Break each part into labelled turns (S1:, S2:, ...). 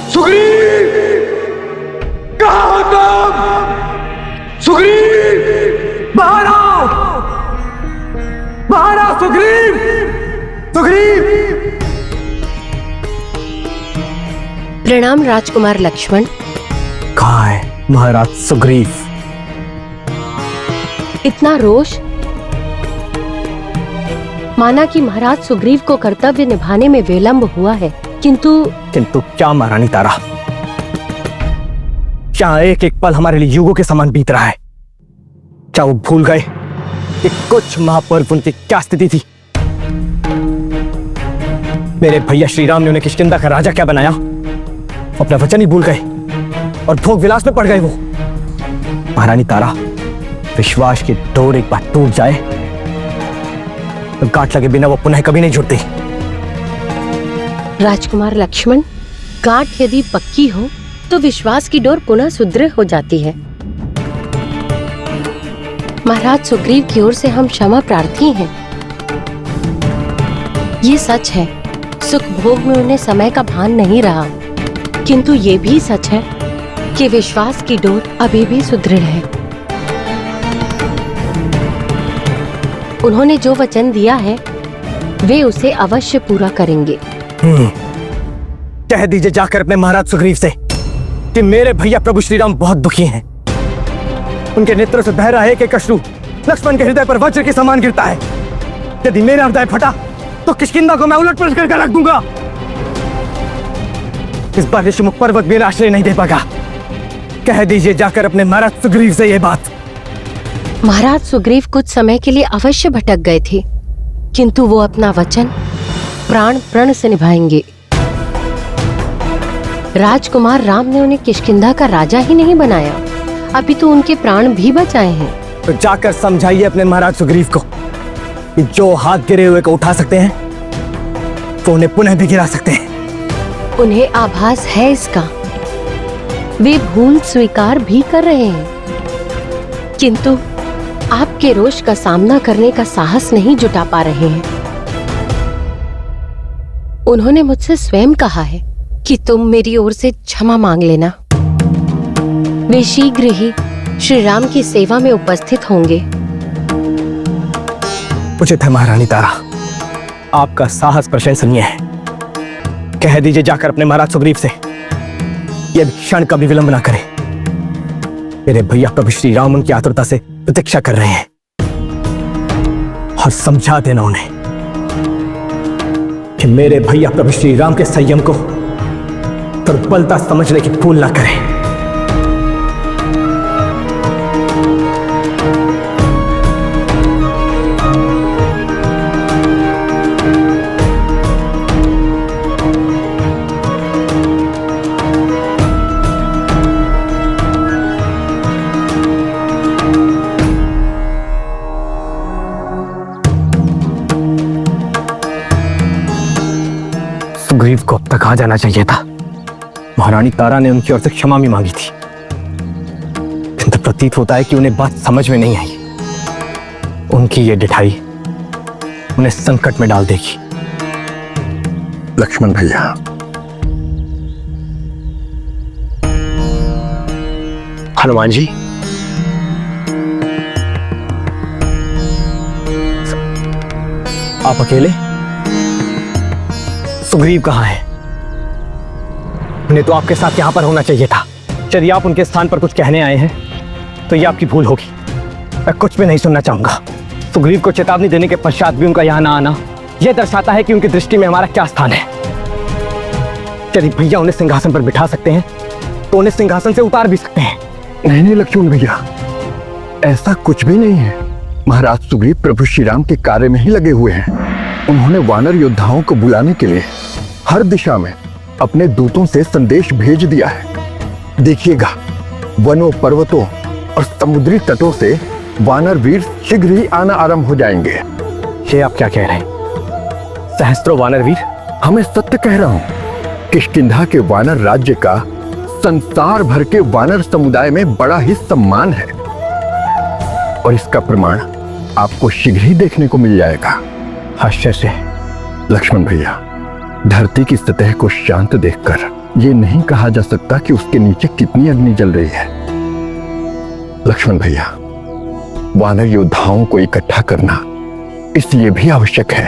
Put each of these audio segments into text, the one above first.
S1: सुग्रीव, कहाँ हो तुम? सुग्रीव, बाहर आओ, बाहर आओ सुग्रीव, सुग्रीव।
S2: प्रणाम राजकुमार लक्ष्मण।
S1: कहाँ है महाराज सुग्रीव?
S2: इतना रोष? माना कि महाराज सुग्रीव को कर्तव्य निभाने में विलंब हुआ है, किंतु
S1: क्या महारानी तारा? क्या एक एक पल हमारे लिए युगों के समान बीत रहा है? क्या वो भूल गए कि कुछ माह पूर्व उनकी क्या स्थिति थी? मेरे भैया श्री राम ने उन्हें किष्किंधा का राजा क्या बनाया? अपना वचन ही भूल गए और भोग विलास में पड़ गए वो। महारानी तारा, विश्वास की डोर एक बार टूट जाए तो गांठ लगे बिना वो पुनः कभी नहीं जुड़ती।
S2: राजकुमार लक्ष्मण, गांठ यदि पक्की हो तो विश्वास की डोर पुनः सुदृढ़ हो जाती है। महाराज सुग्रीव की ओर से हम क्षमा प्रार्थी हैं। ये सच है, सुख भोग में उन्हें समय का भान नहीं रहा, किंतु ये भी सच है कि विश्वास की डोर अभी भी सुदृढ़ है। उन्होंने जो वचन दिया है वे उसे अवश्य पूरा करेंगे।
S1: कह दीजिए जाकर अपने महाराज सुग्रीव से कि मेरे भैया प्रभु श्री राम बहुत दुखी हैं। उनके नेत्रों से बह रहा है कि अश्रु लक्ष्मण के हृदय पर वज्र के समान गिरता है। यदि मेरा हृदय फटा तो किष्किंधा को मैं उलट पलट करके रख दूंगा। इस बार ऋषिमुख पर्वत भी आश्रय नहीं दे पाएगा। कह दीजिए जाकर अपने महाराज सुग्रीव से ये बात।
S2: महाराज सुग्रीव कुछ समय के लिए अवश्य भटक गए थे, किंतु वो अपना वचन प्राण प्रण से निभाएंगे। राजकुमार राम ने उन्हें किष्किंधा का राजा ही नहीं बनाया, अभी तो उनके प्राण भी बचाए हैं।
S1: तो जाकर समझाइए अपने महाराज सुग्रीव को कि जो हाथ गिरे हुए को उठा सकते हैं तो उन्हें पुनः भी गिरा सकते हैं।
S2: उन्हें आभास है इसका, वे भूल स्वीकार भी कर रहे हैं, किंतु आपके रोष का सामना करने का साहस नहीं जुटा पा रहे हैं। उन्होंने मुझसे स्वयं कहा है कि तुम मेरी ओर से क्षमा मांग लेना। वे शीघ्र ही श्री राम की सेवा में उपस्थित होंगे।
S1: उचित है महारानी तारा, आपका साहस प्रशंसनीय है। कह दीजिए जाकर अपने महाराज सुग्रीव से यह क्षण का भी विलंब ना करें। मेरे भैया प्रभु श्री राम उनकी आतुरता से प्रतीक्षा कर रहे हैं, और समझा देना उन्हें कि मेरे भैया प्रभु श्री राम के संयम को दुर्बलता समझने की भूल ना करें। सुग्रीव को अब तक आ जाना चाहिए था। महारानी तारा ने उनकी ओर से क्षमा भी मांगी थी, किंतु प्रतीत होता है कि उन्हें बात समझ में नहीं आई। उनकी ये डिठाई उन्हें संकट में डाल देगी।
S3: लक्ष्मण भैया,
S1: हनुमान जी, आप अकेले? सुग्रीव कहाँ है? उन्हें तो आपके साथ यहां पर होना चाहिए था। यदि आप उनके स्थान पर कुछ कहने आए हैं तो यह आपकी भूल होगी। मैं कुछ भी नहीं सुनना चाहूंगा। सुग्रीव को चेतावनी देने के पश्चात भी उनका यहां ना आना यह दर्शाता है कि उनकी दृष्टि में हमारा क्या स्थान है। यदि भैया उन्हें सिंहासन पर बिठा सकते हैं तो उन्हें सिंहासन से उतार भी सकते हैं।
S3: नहीं लक्ष्मण भैया, ऐसा कुछ भी नहीं है। महाराज सुग्रीव प्रभु श्री राम के कार्य में ही लगे हुए हैं। उन्होंने वानर योद्धाओं को बुलाने के लिए हर दिशा में अपने दूतों से संदेश भेज दिया है। देखिएगा, वनों, पर्वतों और समुद्री तटों से वानर वीर शीघ्र ही आना आरंभ हो जाएंगे।
S1: ये आप क्या कह रहे हैं? सहस्त्रों वानर वीर?
S3: हमें सत्य कह रहा हूं। किष्किंधा के वानर राज्य का संसार भर के वानर समुदाय में बड़ा ही सम्मान है, और इसका प्रमाण आपको शीघ्र ही देखने को मिल जाएगा।
S1: आश्चर्य।
S3: लक्ष्मण भैया, धरती की सतह को शांत देखकर ये नहीं कहा जा सकता कि उसके नीचे कितनी अग्नि जल रही है। लक्ष्मण भैया, वानर योद्धाओं को इकट्ठा करना इसलिए भी आवश्यक है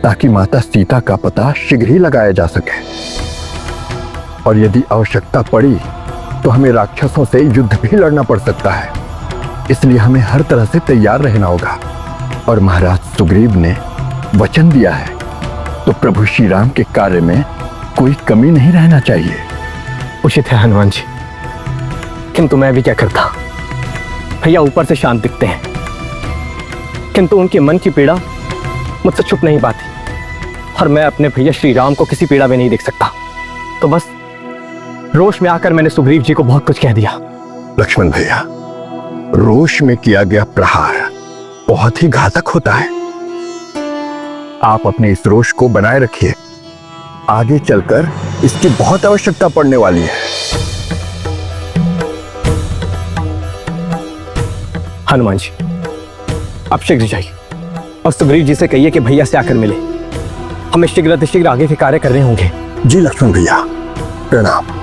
S3: ताकि माता सीता का पता शीघ्र ही लगाया जा सके, और यदि आवश्यकता पड़ी तो हमें राक्षसों से युद्ध भी लड़ना पड़ सकता है। इसलिए हमें हर तरह से तैयार रहना होगा। और महाराज सुग्रीव ने वचन दिया है तो प्रभु श्री राम के कार्य में कोई कमी नहीं रहना चाहिए।
S1: उचित है हनुमान जी, किंतु मैं भी क्या करता। भैया ऊपर से शांत दिखते हैं, किंतु उनके मन की पीड़ा मुझसे छुप नहीं पाती, और मैं अपने भैया श्री राम को किसी पीड़ा में नहीं देख सकता। तो बस रोष में आकर मैंने सुग्रीव जी को बहुत कुछ कह दिया।
S3: लक्ष्मण भैया, रोष में किया गया प्रहार बहुत ही घातक होता है। आप अपने इस रोष को बनाए रखिए, आगे चलकर इसकी बहुत आवश्यकता पड़ने वाली है।
S1: हनुमान जी, आप शीघ्र जाइए और सुग्रीव जी से कहिए कि भैया से आकर मिले। हमें शीघ्र आगे के कार्य करने होंगे।
S3: जी लक्ष्मण भैया, प्रणाम।